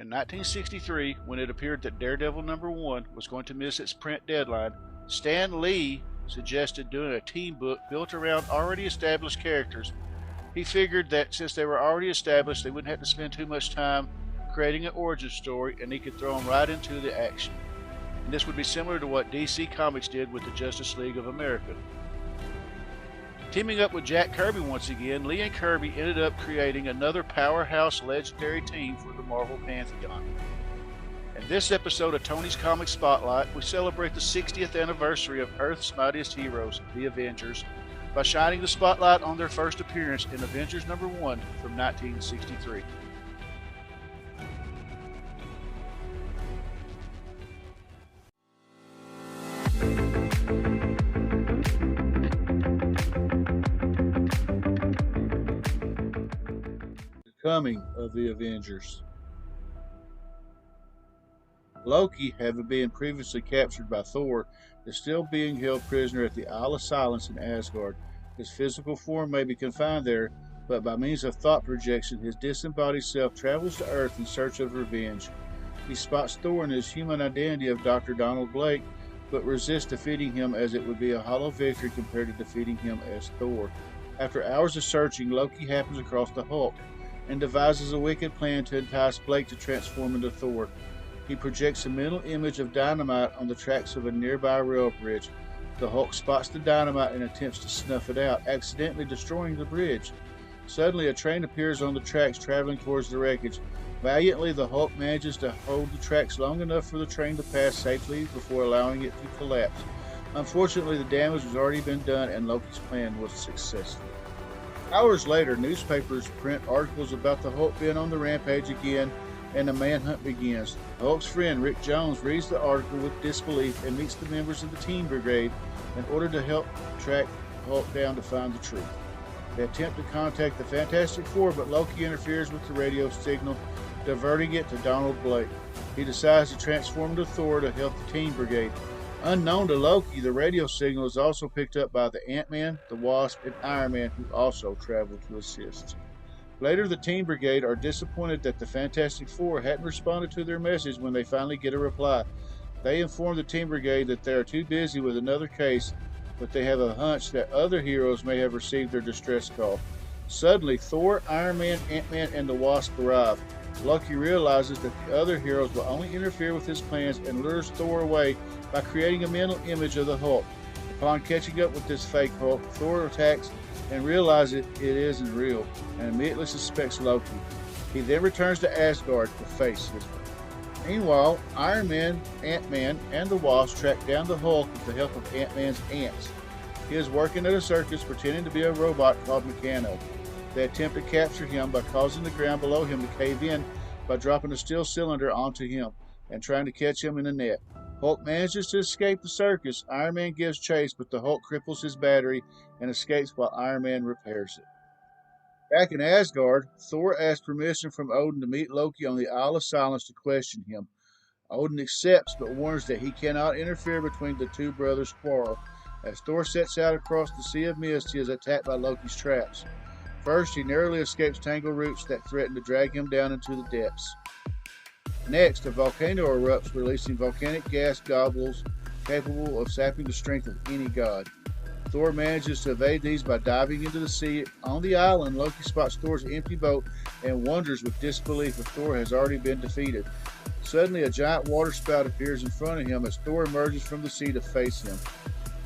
In 1963, when it appeared that Daredevil #1 was going to miss its print deadline, Stan Lee suggested doing a team book built around already established characters. He figured that since they were already established, they wouldn't have to spend too much time creating an origin story, and he could throw them right into the action. And this would be similar to what DC Comics did with the Justice League of America. Teaming up with Jack Kirby once again, Lee and Kirby ended up creating another powerhouse legendary team for the Marvel Pantheon. In this episode of Tony's Comic Spotlight, we celebrate the 60th anniversary of Earth's Mightiest Heroes, the Avengers, by shining the spotlight on their first appearance in Avengers #1 from 1963. Coming of the Avengers. Loki, having been previously captured by Thor, is still being held prisoner at the Isle of Silence in Asgard. His physical form may be confined there, but by means of thought projection, his disembodied self travels to Earth in search of revenge. He spots Thor in his human identity of Dr. Donald Blake, but resists defeating him as it would be a hollow victory compared to defeating him as Thor. After hours of searching, Loki happens across the Hulk and devises a wicked plan to entice Blake to transform into Thor. He projects a mental image of dynamite on the tracks of a nearby rail bridge. The Hulk spots the dynamite and attempts to snuff it out, accidentally destroying the bridge. Suddenly, a train appears on the tracks traveling towards the wreckage. Valiantly, the Hulk manages to hold the tracks long enough for the train to pass safely before allowing it to collapse. Unfortunately, the damage was already been done and Loki's plan was successful. Hours later, newspapers print articles about the Hulk being on the rampage again, and the manhunt begins. Hulk's friend Rick Jones reads the article with disbelief and meets the members of the Team Brigade in order to help track Hulk down to find the truth. They attempt to contact the Fantastic Four, but Loki interferes with the radio signal, diverting it to Donald Blake. He decides to transform into Thor to help the Team Brigade. Unknown to Loki, the radio signal is also picked up by the Ant-Man, the Wasp, and Iron Man, who also travel to assist. Later, the Team Brigade are disappointed that the Fantastic Four hadn't responded to their message when they finally get a reply. They inform the Team Brigade that they are too busy with another case, but they have a hunch that other heroes may have received their distress call. Suddenly, Thor, Iron Man, Ant-Man, and the Wasp arrive. Loki realizes that the other heroes will only interfere with his plans and lures Thor away by creating a mental image of the Hulk. Upon catching up with this fake Hulk, Thor attacks and realizes it isn't real, and immediately suspects Loki. He then returns to Asgard to face his fate. Meanwhile, Iron Man, Ant-Man, and the Wasp track down the Hulk with the help of Ant-Man's ants. He is working at a circus pretending to be a robot called Meccano. They attempt to capture him by causing the ground below him to cave in by dropping a steel cylinder onto him and trying to catch him in a net. Hulk manages to escape the circus. Iron Man gives chase, but the Hulk cripples his battery and escapes while Iron Man repairs it. Back in Asgard, Thor asks permission from Odin to meet Loki on the Isle of Silence to question him. Odin accepts, but warns that he cannot interfere between the two brothers' quarrel. As Thor sets out across the Sea of Mist, he is attacked by Loki's traps. First, he narrowly escapes tangled roots that threaten to drag him down into the depths. Next, a volcano erupts, releasing volcanic gas goblins capable of sapping the strength of any god. Thor manages to evade these by diving into the sea. On the island, Loki spots Thor's empty boat and wonders with disbelief if Thor has already been defeated. Suddenly, a giant water spout appears in front of him as Thor emerges from the sea to face him.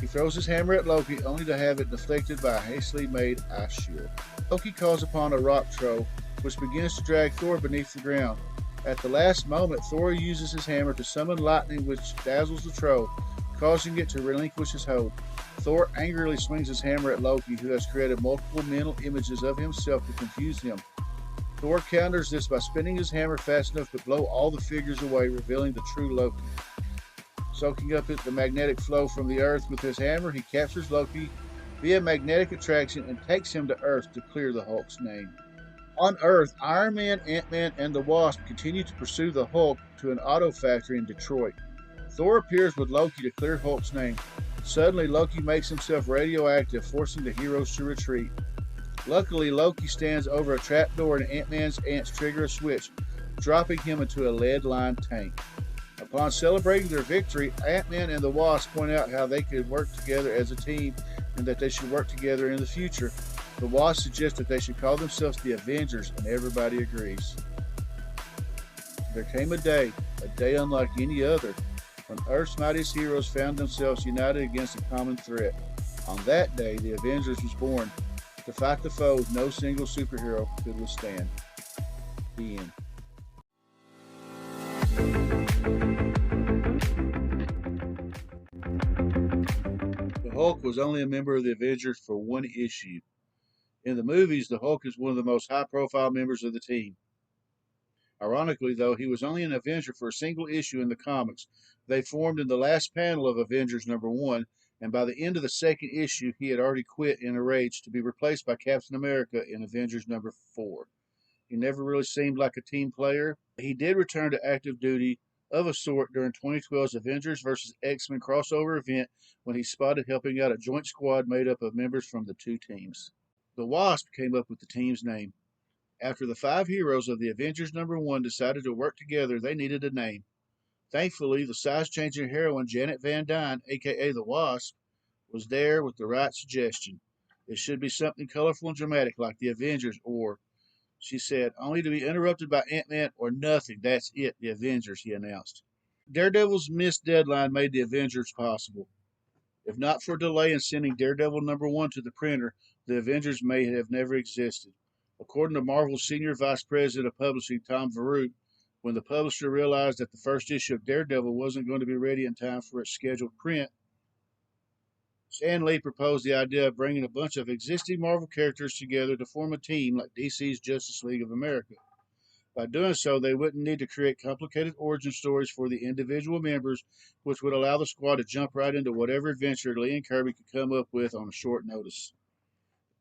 He throws his hammer at Loki, only to have it deflected by a hastily made ice shield. Loki calls upon a rock troll, which begins to drag Thor beneath the ground. At the last moment, Thor uses his hammer to summon lightning, which dazzles the troll, causing it to relinquish his hold. Thor angrily swings his hammer at Loki, who has created multiple mental images of himself to confuse him. Thor counters this by spinning his hammer fast enough to blow all the figures away, revealing the true Loki. Soaking up the magnetic flow from the Earth with his hammer, he captures Loki via magnetic attraction and takes him to Earth to clear the Hulk's name. On Earth, Iron Man, Ant-Man, and the Wasp continue to pursue the Hulk to an auto factory in Detroit. Thor appears with Loki to clear Hulk's name. Suddenly, Loki makes himself radioactive, forcing the heroes to retreat. Luckily, Loki stands over a trapdoor and Ant-Man's ants trigger a switch. dropping him into a lead-lined tank. Upon celebrating their victory, Ant-Man and the Wasp point out how they could work together as a team and that they should work together in the future. The Wasp suggests that they should call themselves the Avengers, and everybody agrees. There came a day unlike any other, when Earth's mightiest heroes found themselves united against a common threat. On that day, the Avengers was born to fight the foes no single superhero could withstand. The end. The Hulk was only a member of the Avengers for one issue. In the movies, the Hulk is one of the most high-profile members of the team. Ironically, though, he was only an Avenger for a single issue in the comics. They formed in the last panel of Avengers #1, and by the end of the second issue, he had already quit in a rage to be replaced by Captain America in Avengers #4. He never really seemed like a team player. He did return to active duty of a sort during 2012's Avengers vs. X-Men crossover event when he spotted helping out a joint squad made up of members from the two teams. The Wasp came up with the team's name. After the 5 heroes of the Avengers #1 decided to work together, they needed a name. Thankfully, the size-changing heroine Janet Van Dyne, aka the Wasp, was there with the right suggestion. It should be something colorful and dramatic like the Avengers, or, she said, only to be interrupted by Ant-Man or nothing. That's it, the Avengers, he announced. Daredevil's missed deadline made the Avengers possible. If not for delay in sending Daredevil #1 to the printer, the Avengers may have never existed. According to Marvel's Senior Vice President of Publishing, Tom Verroot, when the publisher realized that the first issue of Daredevil wasn't going to be ready in time for its scheduled print, Stan Lee proposed the idea of bringing a bunch of existing Marvel characters together to form a team like DC's Justice League of America. By doing so, they wouldn't need to create complicated origin stories for the individual members, which would allow the squad to jump right into whatever adventure Lee and Kirby could come up with on a short notice.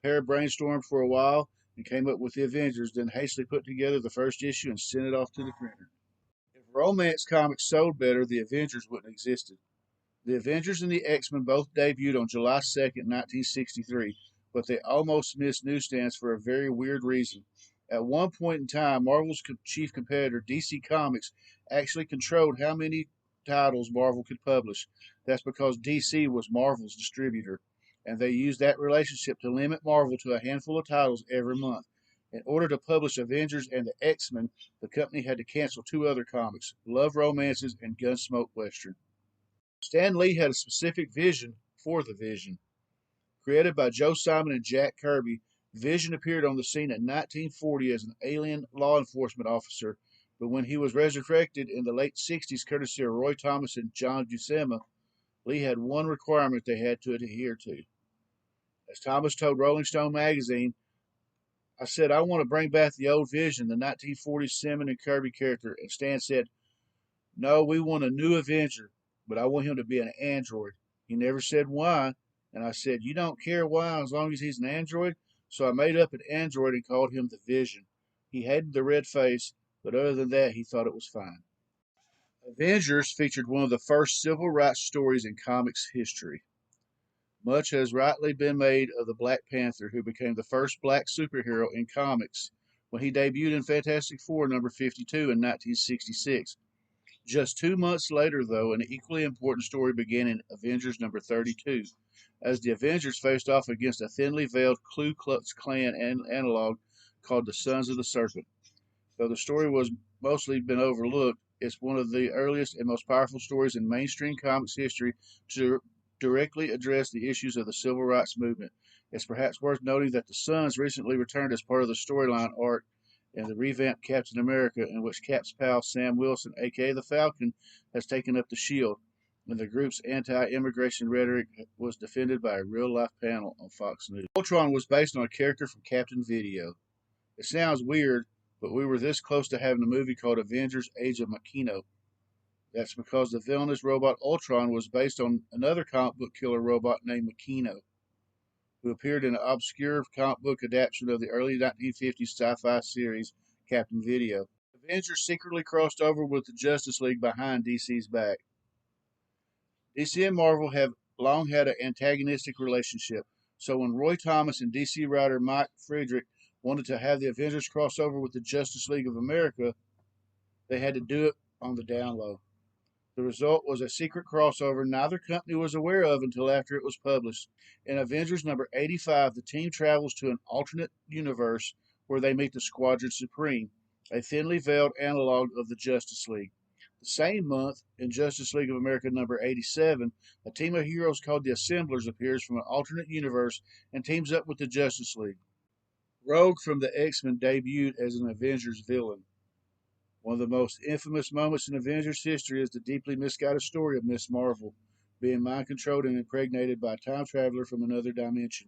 The pair brainstormed for a while and came up with the Avengers, then hastily put together the first issue and sent it off to the printer. If romance comics sold better, the Avengers wouldn't have existed. The Avengers and the X-Men both debuted on July 2nd, 1963, but they almost missed newsstands for a very weird reason. At one point in time, Marvel's chief competitor, DC Comics, actually controlled how many titles Marvel could publish. That's because DC was Marvel's distributor, and they used that relationship to limit Marvel to a handful of titles every month. In order to publish Avengers and the X-Men, the company had to cancel 2 other comics, Love Romances and Gunsmoke Western. Stan Lee had a specific vision for the Vision. Created by Joe Simon and Jack Kirby, Vision appeared on the scene in 1940 as an alien law enforcement officer, but when he was resurrected in the late 60s courtesy of Roy Thomas and John Buscema, Lee had one requirement they had to adhere to. As Thomas told Rolling Stone magazine, I said, I want to bring back the old Vision, the 1940s Simon and Kirby character, and Stan said, no, we want a new Avenger, but I want him to be an android. He never said why, and I said, you don't care why as long as he's an android? So I made up an android and called him the Vision. He hated the red face, but other than that, he thought it was fine. Avengers featured one of the first civil rights stories in comics history. Much has rightly been made of the Black Panther, who became the first black superhero in comics when he debuted in Fantastic Four #52 in 1966. Just 2 months later, though, an equally important story began in Avengers #32, as the Avengers faced off against a thinly veiled Ku Klux Klan analog called the Sons of the Serpent. Though the story was mostly been overlooked, it's one of the earliest and most powerful stories in mainstream comics history to directly address the issues of the civil rights movement. It's perhaps worth noting that the Sons recently returned as part of the storyline arc in the revamped Captain America, in which Cap's pal Sam Wilson, aka the Falcon, has taken up the shield, and the group's anti-immigration rhetoric was defended by a real-life panel on Fox News. Ultron was based on a character from Captain Video. It sounds weird, but we were this close to having a movie called Avengers Age of Makino. That's because the villainous robot Ultron was based on another comic book killer robot named Makino, who appeared in an obscure comic book adaptation of the early 1950s sci-fi series Captain Video. Avengers secretly crossed over with the Justice League behind DC's back. DC and Marvel have long had an antagonistic relationship, so when Roy Thomas and DC writer Mike Friedrich wanted to have the Avengers cross over with the Justice League of America, They had to do it on the down low. The result was a secret crossover neither company was aware of until after it was published. In Avengers number 85, the team travels to an alternate universe where they meet the Squadron Supreme, a thinly veiled analog of the Justice League. The same month, in Justice League of America number 87, a team of heroes called the Assemblers appears from an alternate universe and teams up with the Justice League. Rogue from the X-Men debuted as an Avengers villain. One of the most infamous moments in Avengers history is the deeply misguided story of Miss Marvel being mind controlled and impregnated by a time traveler from another dimension.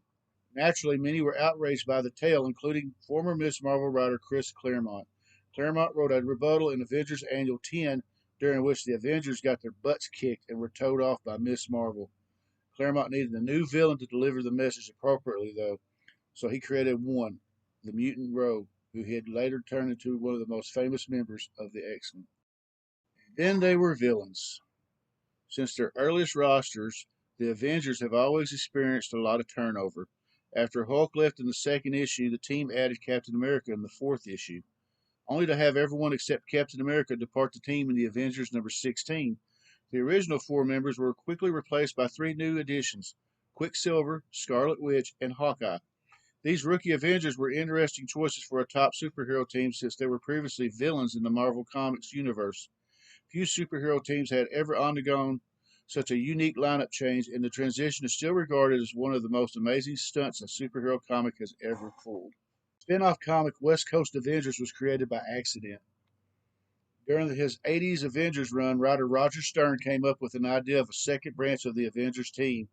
Naturally, many were outraged by the tale, including former Miss Marvel writer Chris Claremont. Claremont wrote a rebuttal in Avengers Annual 10, during which the Avengers got their butts kicked and were towed off by Miss Marvel. Claremont needed a new villain to deliver the message appropriately, though, so he created one, the mutant Rogue, who he had later turned into one of the most famous members of the X-Men. Then they were villains. Since their earliest rosters, the Avengers have always experienced a lot of turnover. After Hulk left in the second issue, the team added Captain America in the fourth issue, only to have everyone except Captain America depart the team in the Avengers number 16. The original four members were quickly replaced by three new additions: Quicksilver, Scarlet Witch, and Hawkeye. These rookie Avengers were interesting choices for a top superhero team since they were previously villains in the Marvel Comics universe. Few superhero teams had ever undergone such a unique lineup change, and the transition is still regarded as one of the most amazing stunts a superhero comic has ever pulled. Spin-off comic West Coast Avengers was created by accident. During his 80s Avengers run, writer Roger Stern came up with an idea of a second branch of the Avengers team,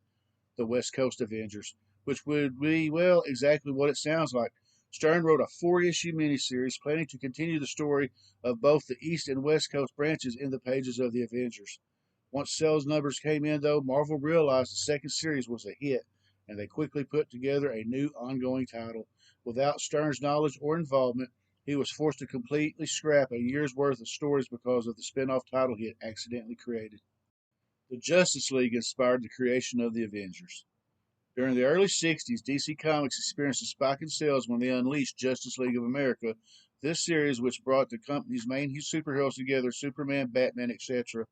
the West Coast Avengers, which would be, well, exactly what it sounds like. Stern wrote a four-issue miniseries planning to continue the story of both the East and West Coast branches in the pages of the Avengers. Once sales numbers came in, though, Marvel realized the second series was a hit, and they quickly put together a new ongoing title. Without Stern's knowledge or involvement, he was forced to completely scrap a year's worth of stories because of the spin-off title he had accidentally created. The Justice League inspired the creation of the Avengers. During the early 60s, DC Comics experienced a spike in sales when they unleashed Justice League of America. This series, which brought the company's main superheroes together, Superman, Batman, etc.,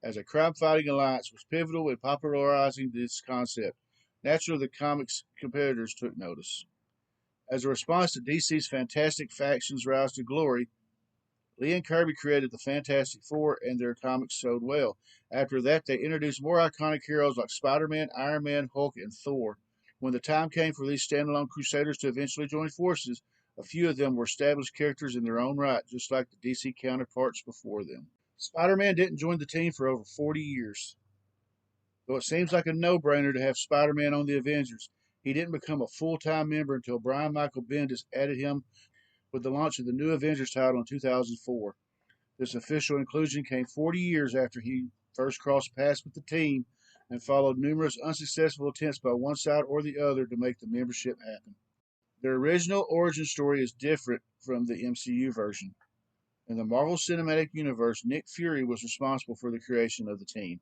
as a crime-fighting alliance, was pivotal in popularizing this concept. Naturally, the comics competitors took notice. As a response to DC's Fantastic Factions' rise to glory, Lee and Kirby created the Fantastic Four, and their comics sold well. After that, they introduced more iconic heroes like Spider-Man, Iron Man, Hulk, and Thor. When the time came for these standalone Crusaders to eventually join forces, a few of them were established characters in their own right, just like the DC counterparts before them. Spider-Man didn't join the team for over 40 years. Though it seems like a no-brainer to have Spider-Man on the Avengers, he didn't become a full-time member until Brian Michael Bendis added him with the launch of the new Avengers title in 2004. This official inclusion came 40 years after he first crossed paths with the team and followed numerous unsuccessful attempts by one side or the other to make the membership happen. Their original origin story is different from the MCU version. In the Marvel Cinematic Universe, Nick Fury was responsible for the creation of the team.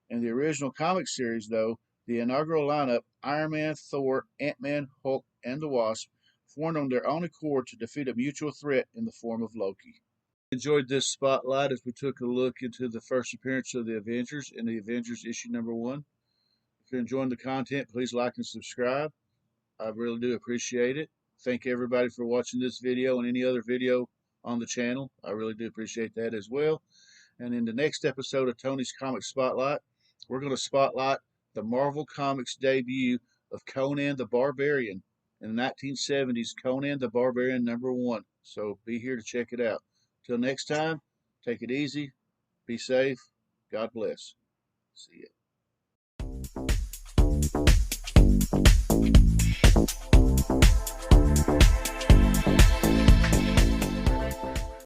In the original comic series, though, the inaugural lineup, Iron Man, Thor, Ant-Man, Hulk, and the Wasp, formed on their own accord to defeat a mutual threat in the form of Loki. Enjoyed this spotlight as we took a look into the first appearance of the Avengers in the Avengers issue number 1. If you're enjoying the content, please like and subscribe. I really do appreciate it. Thank everybody for watching this video and any other video on the channel. I really do appreciate that as well. And in the next episode of Tony's Comic Spotlight, we're going to spotlight the Marvel Comics debut of Conan the Barbarian in the 1970s, Conan the Barbarian number 1. So be here to check it out. Till next time, take it easy, be safe, God bless. See ya.